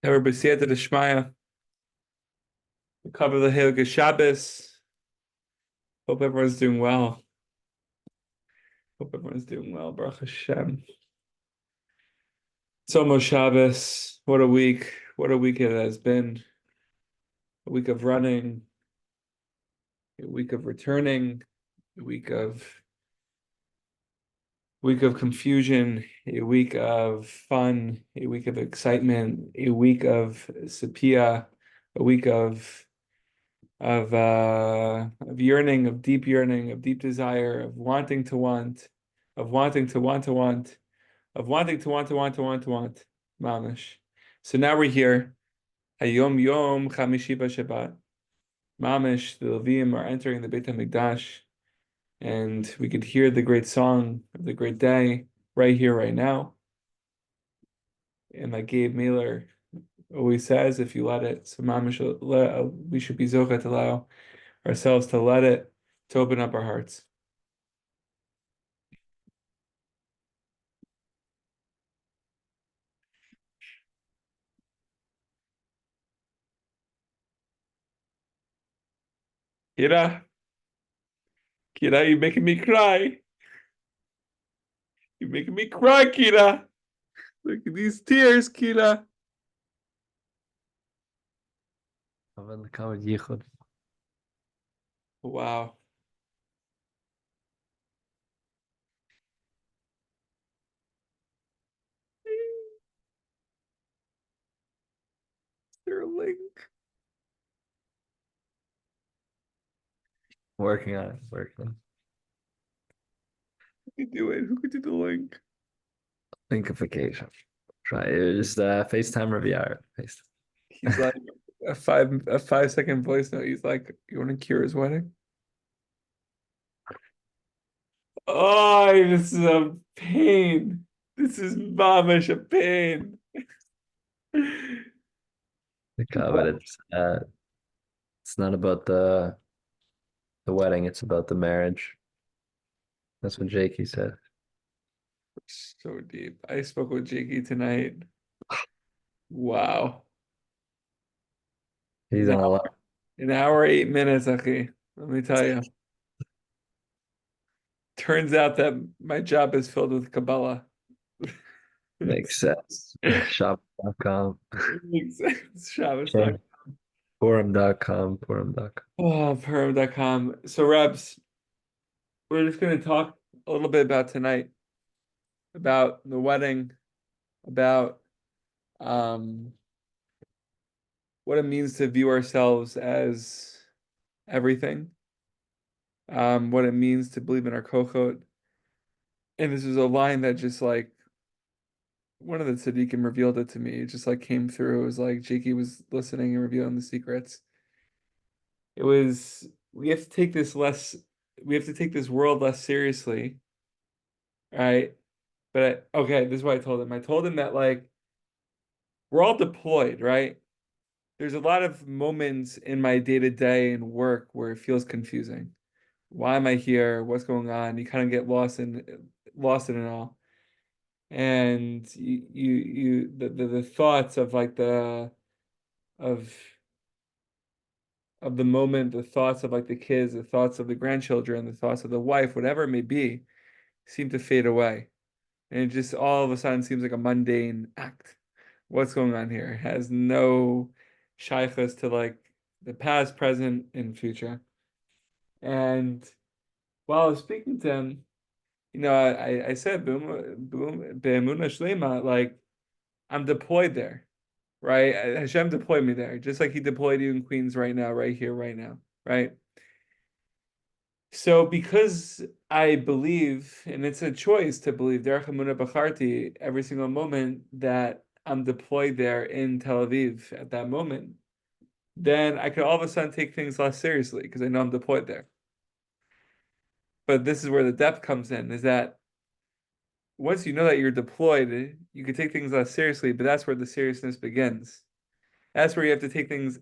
Everybody say it to the Shmaya. We cover the Hilgah Shabbos. Hope everyone's doing well. Hope everyone's doing well. Baruch Hashem. It's almost Shabbos. What a week. What a week it has been. A week of running, a week of returning, a week of confusion, a week of fun, a week of excitement, a week of sepia, a week of yearning, of deep yearning, of deep desire, of wanting to want, of wanting to want to want, of wanting to want to want to want to want, mamish. So now we're here. Hayom Yom Chamishi Shabbat. Mamish, the Levim are entering the Beit HaMikdash, and we could hear the great song of the great day right here, right now. And like Gabe Mailer always says, if you let it, so Mamish, we should be Zocha to allow ourselves to let it, to open up our hearts. Kira, Kira, you're making me cry. You're making me cry, Kira. Look at these tears, Kira. Wow. Is there a link? Working on it, working. Who could do it? Who could do the link? Thinkification. Try it. Just FaceTime Riviera. FaceTime. He's like a 5 second voice note. He's like, "You want to cure his wedding?" Oh, this is a pain. This is mamish a pain. But it's not about the wedding, it's about the marriage. That's what Jakey said. So deep. I spoke with Jakey tonight. Wow. He's on a lot. An hour, 8 minutes, Aki. Let me tell you. Turns out that my job is filled with Kabbalah. Makes sense. Shop.com. Makes sense. Shabbos. Purim.com. Oh, Perm.com. So, Rebs, we're just going to talk a little bit about tonight, about the wedding, about um, what it means to view ourselves as everything, what it means to believe in our kochot. And this was a line that just like one of the tzaddikim revealed it to me. It just like came through. It was like Jakey was listening and revealing the secrets. It was we have to take this world less seriously, right? But okay, this is what I told him. I told him that like we're all deployed, right? There's a lot of moments in my day-to-day and work where it feels confusing. Why am I here? What's going on? You kind of get lost in it all. And the thoughts of like of of the moment, the thoughts of like the kids, the thoughts of the grandchildren, the thoughts of the wife, whatever it may be, seem to fade away. And it just all of a sudden seems like a mundane act. What's going on here? It has no shaykhs to like the past, present, and future. And while I was speaking to him, I said, boom, boom, be'emunah shlema, like I'm deployed there, right? Hashem deployed me there, just like He deployed you in Queens right now, right here, right now, right? So because I believe, and it's a choice to believe, Derech Emunah Bacharti, every single moment that I'm deployed there in Tel Aviv at that moment, then I could all of a sudden take things less seriously because I know I'm deployed there. But this is where the depth comes in, is that once you know that you're deployed, you can take things less seriously, but that's where the seriousness begins. That's where you have to take things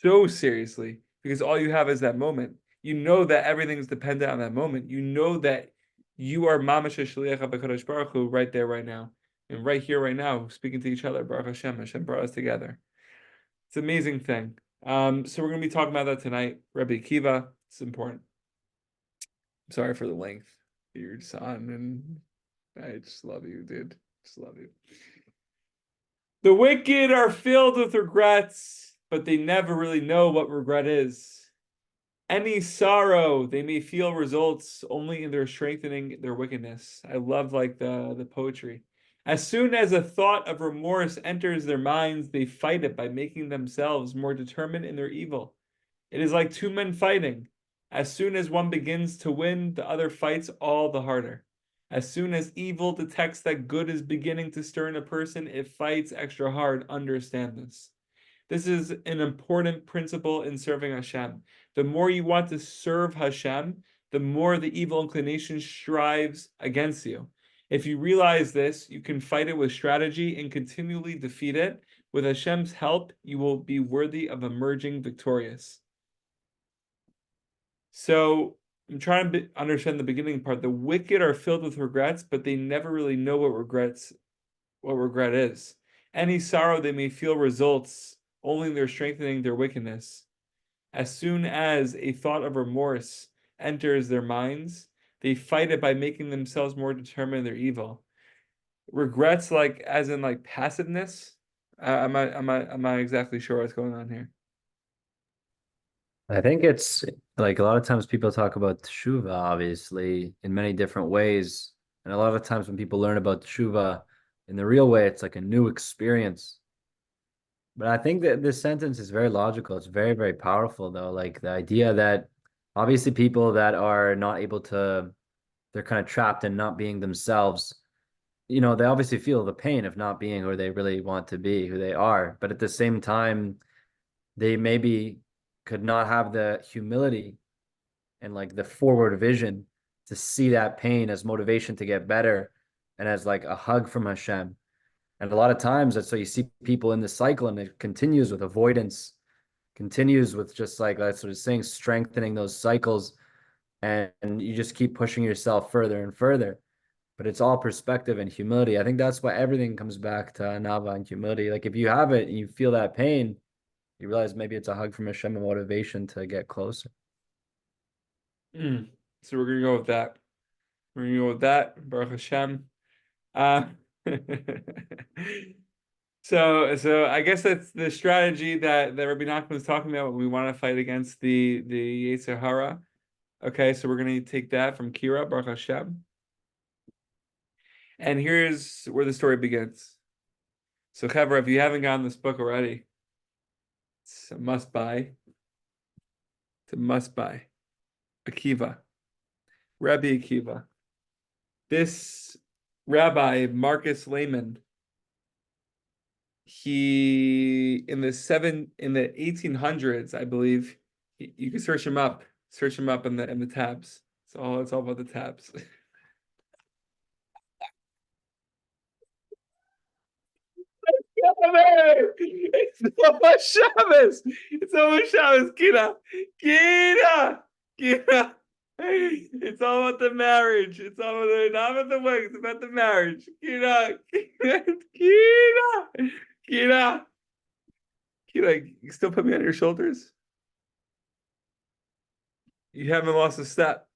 so seriously because all you have is that moment. You know that everything's dependent on that moment. You know that you are Mamash Shaliach of HaKadosh Baruch Hu right there, right now. And right here, right now, speaking to each other. Baruch Hashem, Hashem brought us together. It's an amazing thing. So we're going to be talking about that tonight. Rabbi Akiva, it's important. I'm sorry for the length you're just on, and I just love you, dude. Just love you. The wicked are filled with regrets, but they never really know what regret is. Any sorrow they may feel results only in their strengthening their wickedness. I love like the poetry. As soon as a thought of remorse enters their minds, they fight it by making themselves more determined in their evil. It is like two men fighting. As soon as one begins to win, the other fights all the harder. As soon as evil detects that good is beginning to stir in a person, it fights extra hard. Understand this. This is an important principle in serving Hashem. The more you want to serve Hashem, the more the evil inclination strives against you. If you realize this, you can fight it with strategy and continually defeat it. With Hashem's help, you will be worthy of emerging victorious. So I'm trying to understand the beginning part. The wicked are filled with regrets, but they never really know what regret is. Any sorrow they may feel results only in their strengthening their wickedness. As soon as a thought of remorse enters their minds, they fight it by making themselves more determined in their evil. Regrets, like as in like passiveness. I'm not exactly sure what's going on here. I think it's like a lot of times people talk about teshuva, obviously, in many different ways. And a lot of times when people learn about teshuva in the real way, it's like a new experience. But I think that this sentence is very logical. It's very, very powerful, though. Like the idea that obviously people that are not able to, they're kind of trapped in not being themselves. They obviously feel the pain of not being who they really want to be, who they are. But at the same time, they maybe could not have the humility and like the forward vision to see that pain as motivation to get better and as like a hug from Hashem. And a lot of times that's so you see people in this cycle and it continues with avoidance, continues with just like that's what it's saying, strengthening those cycles. And you just keep pushing yourself further and further. But it's all perspective and humility. I think that's why everything comes back to Nava and humility. Like if you have it and you feel that pain, you realize maybe it's a hug from Hashem and motivation to get closer. So we're gonna go with that. We're gonna go with that. Baruch Hashem. Uh, so I guess that's the strategy that Rabbi Nachman was talking about when we want to fight against the Yetzer Hara. Okay, so we're gonna take that from Kira, Baruch Hashem. And here's where the story begins. So Chevra, if you haven't gotten this book already, it's a must buy. It's a must buy. Akiva. Rabbi Akiva. This rabbi, Marcus Lehman, he in the 1800s, I believe, you can search him up in the tabs. It's all about the tabs. It's almost Shabbos. It's almost Shabbos. Kira, Kira, Kira. It's all about the marriage. It's all about not about the wedding. It's about the marriage. Kira, Kira, Kira, Kira. Kira, you still put me on your shoulders? You haven't lost a step.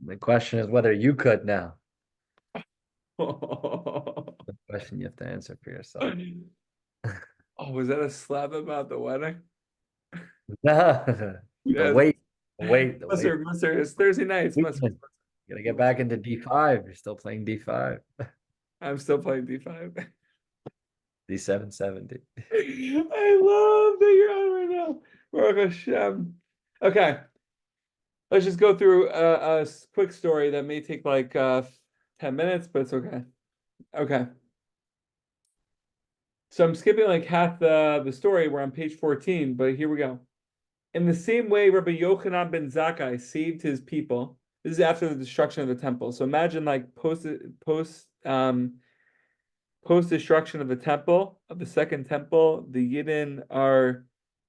The question is whether you could now. Oh, The question you have to answer for yourself. was that a slap about the wedding? The Yes. wait. Mister, it's Thursday nights. You gotta get back into D5. You're still playing D5. I'm still playing D5. D770. I love that you're on right now. Baruch Hashem. Okay. Let's just go through a quick story that may take like 10 minutes, but it's okay. Okay. So I'm skipping like half the story. We're on page 14, but here we go. In the same way, Rabbi Yochanan ben Zakkai saved his people. This is after the destruction of the temple. So imagine like post destruction of the temple, of the second temple, the Yidden are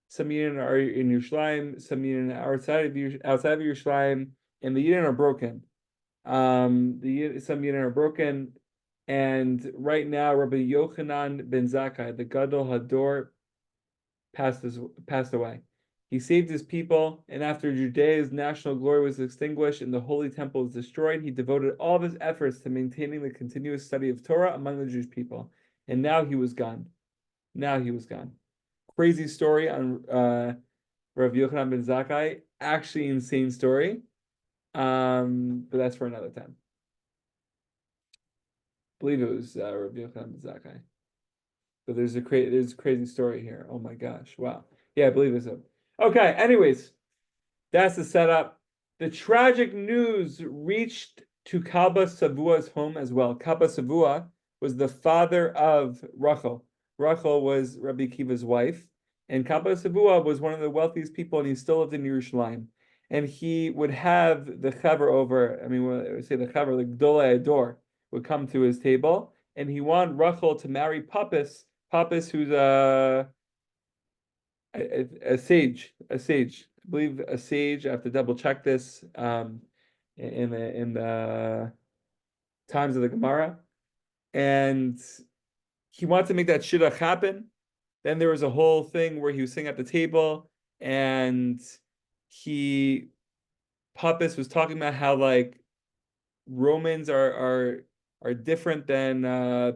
some Yidden are in Yerushalayim, some Yidden are outside of Yerushalayim, and the Yidden are broken. Some Yidden are broken, and right now Rabbi Yochanan ben Zakkai, the Gadol Hador, passed away. He saved his people, and after Judea's national glory was extinguished and the holy temple was destroyed, he devoted all of his efforts to maintaining the continuous study of Torah among the Jewish people. And now he was gone. Now he was gone. Crazy story on Rav Yochanan ben Zakkai. Actually, insane story. But that's for another time. I believe it was Rav Yochanan ben Zakkai. But there's a crazy story here. Oh my gosh! Wow. Yeah, I believe it's so. Okay. Anyways, that's the setup. The tragic news reached to Kaba Savua's home as well. Kaba Savua was the father of Rachel. Rachel was Rabbi Akiva's wife, and Kaba Savua was one of the wealthiest people, and he still lived in Yerushalayim. And he would have the chaver over. I mean, when I say the chaver, the Gdolei Ador would come to his table, and he wanted Rachel to marry Pappas. Pappas, who's a sage, I believe a sage. I have to double check this in the times of the Gemara, and he wanted to make that shidduch happen. Then there was a whole thing where he was sitting at the table, and Pappas was talking about how like Romans are different than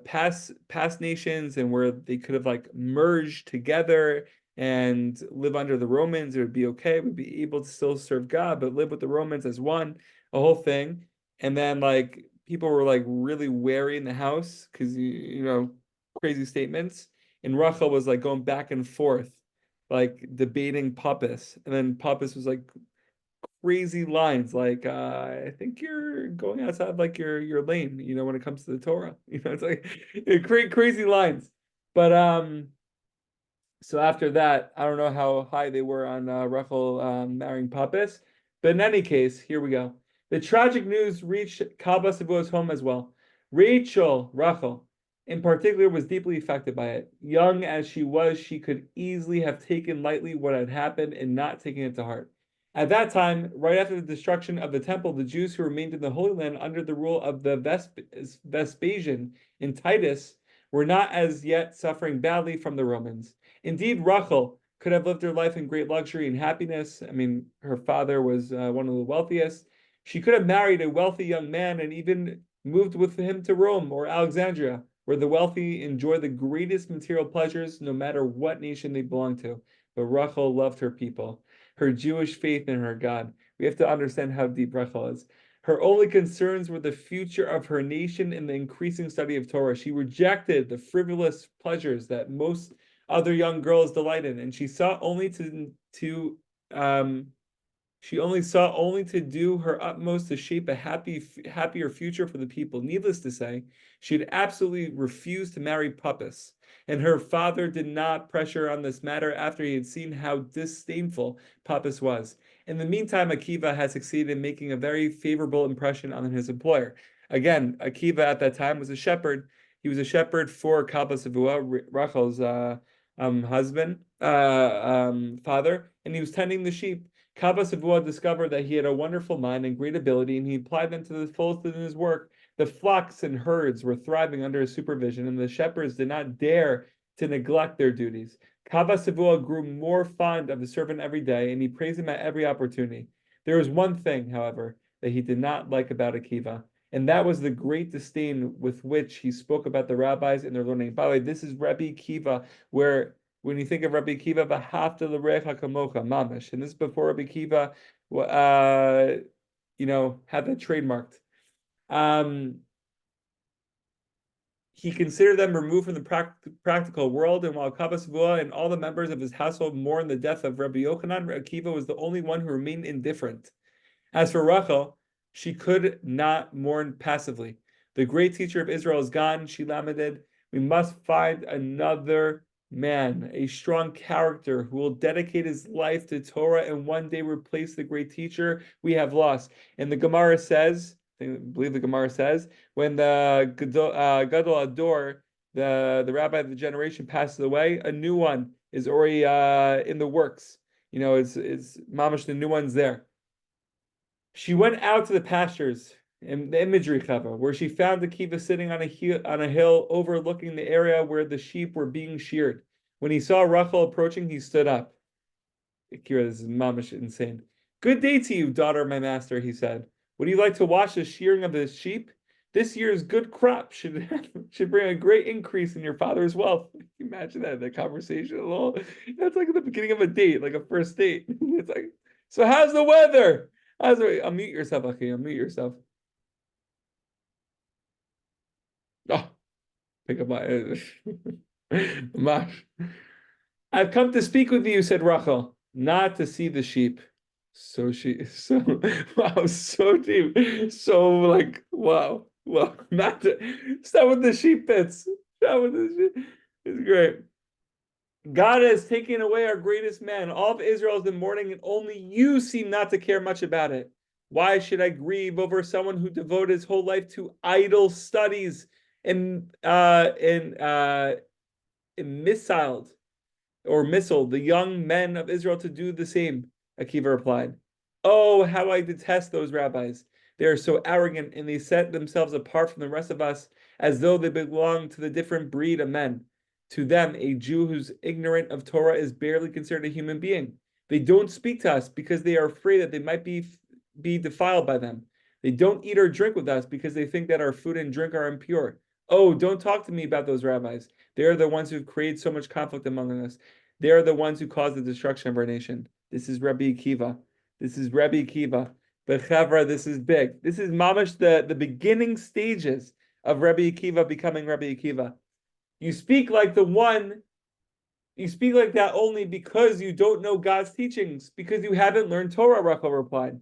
past nations, and where they could have like merged together and live under the Romans, it would be okay. We'd be able to still serve God, but live with the Romans as one, a whole thing. And then like people were like really wary in the house because you know, crazy statements. And Rachel was like going back and forth, like debating Pappas. And then Pappas was like crazy lines like I think you're going outside like your lane, you know, when it comes to the Torah. You know, it's like crazy lines. But so after that, I don't know how high they were on Rachel marrying Pappas. But in any case, here we go. The tragic news reached Kaba Savua's home as well. Rachel, in particular, was deeply affected by it. Young as she was, she could easily have taken lightly what had happened and not taken it to heart. At that time, right after the destruction of the temple, the Jews who remained in the Holy Land under the rule of the Vespasian and Titus were not as yet suffering badly from the Romans. Indeed, Rachel could have lived her life in great luxury and happiness. I mean, her father was one of the wealthiest. She could have married a wealthy young man and even moved with him to Rome or Alexandria, where the wealthy enjoy the greatest material pleasures, no matter what nation they belong to. But Rachel loved her people, her Jewish faith in her God. We have to understand how deep Rachel is. Her only concerns were the future of her nation and the increasing study of Torah. She rejected the frivolous pleasures that most other young girls delight in, and she sought only to do her utmost to shape a happier future for the people. Needless to say, she had absolutely refused to marry Pappas, and her father did not pressure on this matter after he had seen how disdainful Pappas was. In the meantime, Akiva had succeeded in making a very favorable impression on his employer. Again, Akiva at that time was a shepherd. He was a shepherd for Kaba Savua, Rachel's father, and he was tending the sheep. Kaba Savua discovered that he had a wonderful mind and great ability, and he applied them to the fullest in his work. The flocks and herds were thriving under his supervision, and the shepherds did not dare to neglect their duties. Kaba Savua grew more fond of the servant every day, and he praised him at every opportunity. There was one thing, however, that he did not like about Akiva, and that was the great disdain with which he spoke about the rabbis and their learning. By the way, this is Rabbi Akiva, where when you think of Rabbi Akiva, v'hafta l'recha kamocha, mamish, and this is before Rabbi Akiva, had that trademarked. He considered them removed from the practical world, and while Kaba Savua and all the members of his household mourned the death of Rabbi Yochanan, Akiva was the only one who remained indifferent. As for Rachel, she could not mourn passively. The great teacher of Israel is gone, she lamented. We must find another man, a strong character who will dedicate his life to Torah and one day replace the great teacher we have lost. And the Gemara says, I believe the Gemara says, when the Gadol Ador, the rabbi of the generation, passes away, a new one is already in the works. It's mamash, the new one's there. She went out to the pastures in the imagery cover, where she found the kiva sitting on a hill overlooking the area where the sheep were being sheared. When he saw Rachel approaching, he stood up. Akira, this is mamish insane. Good day to you, daughter of my master, he said. Would you like to watch the shearing of the sheep? This year's good crop should bring a great increase in your father's wealth. Imagine that, conversation a little. That's like the beginning of a date, like a first date. It's like, so how's the weather? Unmute yourself, Aki. Unmute yourself. Oh, pick up my Mash. I've come to speak with you, said Rachel, not to see the sheep. So wow, so deep. So like, wow. Well, not to start with the sheep bits. Start with the sheep. It's great. God has taken away our greatest man. All of Israel is in mourning, and only you seem not to care much about it. Why should I grieve over someone who devoted his whole life to idle studies and missiled the young men of Israel to do the same? Akiva replied, oh, how I detest those rabbis. They are so arrogant, and they set themselves apart from the rest of us as though they belong to the different breed of men. To them, a Jew who's ignorant of Torah is barely considered a human being. They don't speak to us because they are afraid that they might be defiled by them. They don't eat or drink with us because they think that our food and drink are impure. Oh, don't talk to me about those rabbis. They are the ones who've created so much conflict among us. They are the ones who caused the destruction of our nation. This is Rabbi Akiva. This is Rabbi Akiva. But Chavra, this is big. This is mamash the beginning stages of Rabbi Akiva becoming Rabbi Akiva. You speak like that only because you don't know God's teachings, because you haven't learned Torah, Rachel replied.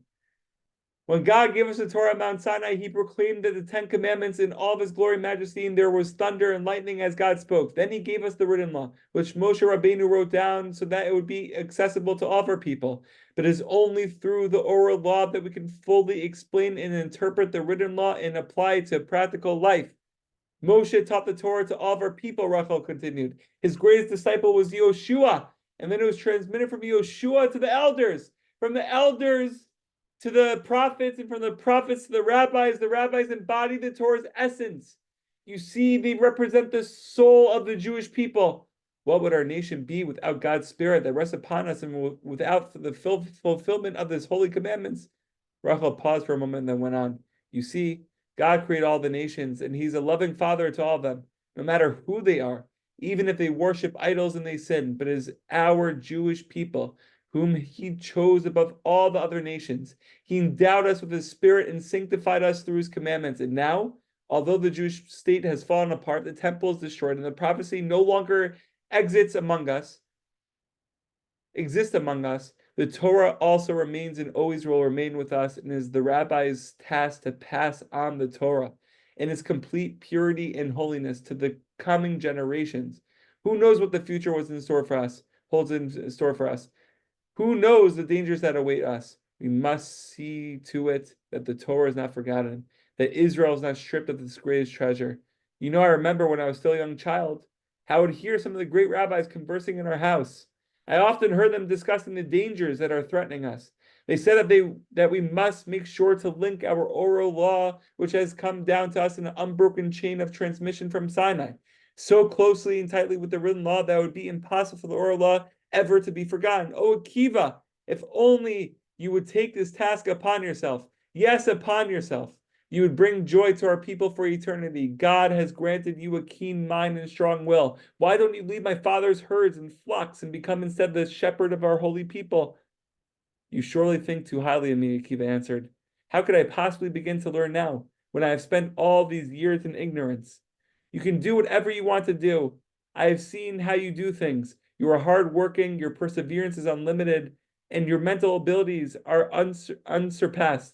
When God gave us the Torah at Mount Sinai, he proclaimed that the Ten Commandments in all of his glory and majesty, and there was thunder and lightning as God spoke. Then he gave us the written law, which Moshe Rabbeinu wrote down so that it would be accessible to all of our people. But it is only through the oral law that we can fully explain and interpret the written law and apply it to practical life. Moshe taught the Torah to all of our people, Rachel continued. His greatest disciple was Yoshua, and then it was transmitted from Yoshua to the elders, from the elders to the prophets, and from the prophets to the rabbis. The rabbis embody the Torah's essence. You see, they represent the soul of the Jewish people. What would our nation be without God's Spirit that rests upon us and without the fulfillment of His holy commandments? Rachel paused for a moment and then went on. You see, God created all the nations, and He's a loving Father to all of them, no matter who they are, even if they worship idols and they sin. But it is our Jewish people whom he chose above all the other nations. He endowed us with his spirit and sanctified us through his commandments. And now, although the Jewish state has fallen apart, the temple is destroyed, and the prophecy no longer exists among us, the Torah also remains and always will remain with us, and is the rabbi's task to pass on the Torah in its complete purity and holiness to the coming generations. Who knows what the future holds in store for us? Who knows the dangers that await us? We must see to it that the Torah is not forgotten, that Israel is not stripped of this greatest treasure. I remember when I was still a young child, how I would hear some of the great rabbis conversing in our house. I often heard them discussing the dangers that are threatening us. They said that we must make sure to link our oral law, which has come down to us in an unbroken chain of transmission from Sinai, so closely and tightly with the written law that it would be impossible for the oral law ever to be forgotten. Oh, Akiva, if only you would take this task upon yourself. Yes, upon yourself. You would bring joy to our people for eternity. God has granted you a keen mind and strong will. Why don't you leave my father's herds and flocks and become instead the shepherd of our holy people? You surely think too highly of me, Akiva answered. How could I possibly begin to learn now, when I have spent all these years in ignorance? You can do whatever you want to do. I have seen how you do things. You are hardworking, your perseverance is unlimited, and your mental abilities are unsurpassed.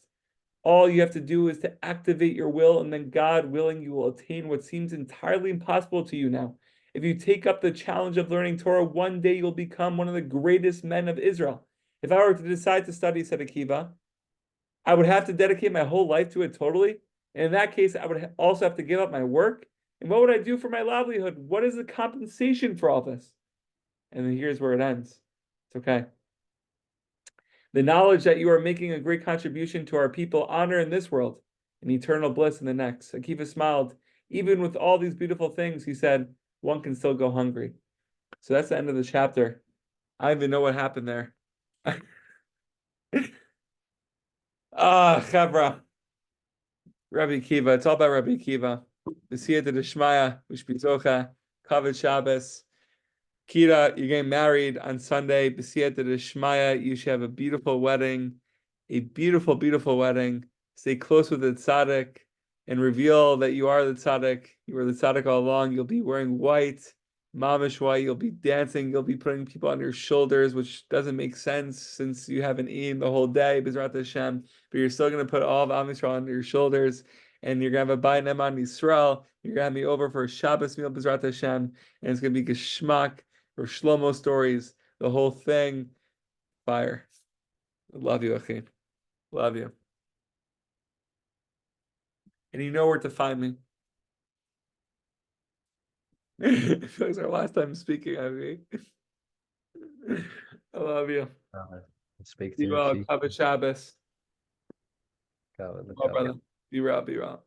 All you have to do is to activate your will, and then God willing, you will attain what seems entirely impossible to you now. If you take up the challenge of learning Torah, one day you'll become one of the greatest men of Israel. If I were to decide to study, said Akiva, I would have to dedicate my whole life to it totally. And in that case, I would also have to give up my work. And what would I do for my livelihood? What is the compensation for all this? And then here's where it ends. It's okay. The knowledge that you are making a great contribution to our people, honor in this world and eternal bliss in the next. Akiva smiled. Even with all these beautiful things, he said, one can still go hungry. So that's the end of the chapter. I don't even know what happened there. Chavra. Rabbi Akiva. It's all about Rabbi Akiva. B'siyata d'shmaya, u'shpizocha, kavod Shabbos. Kira, you're getting married on Sunday. B'siyata d'shmaya. You should have a beautiful wedding, a beautiful, beautiful wedding. Stay close with the tzaddik and reveal that you are the tzaddik. You were the tzaddik all along. You'll be wearing white, mamish white. You'll be dancing. You'll be putting people on your shoulders, which doesn't make sense since you haven't eaten the whole day, B'ezrat Hashem. But you're still going to put all of Am Yisrael on your shoulders. And you're going to have a Bayit Neman Yisrael. You're going to have me over for a Shabbos meal, B'ezrat Hashem. And it's going to be Geshmak or Shlomo stories, the whole thing. Fire. Love you, Achim. Love you. And you know where to find me. It feels like our last time speaking, I mean. I love you. Speak to Be you. well. Kavod Shabbos. Go, Well, brother. Be well, be well.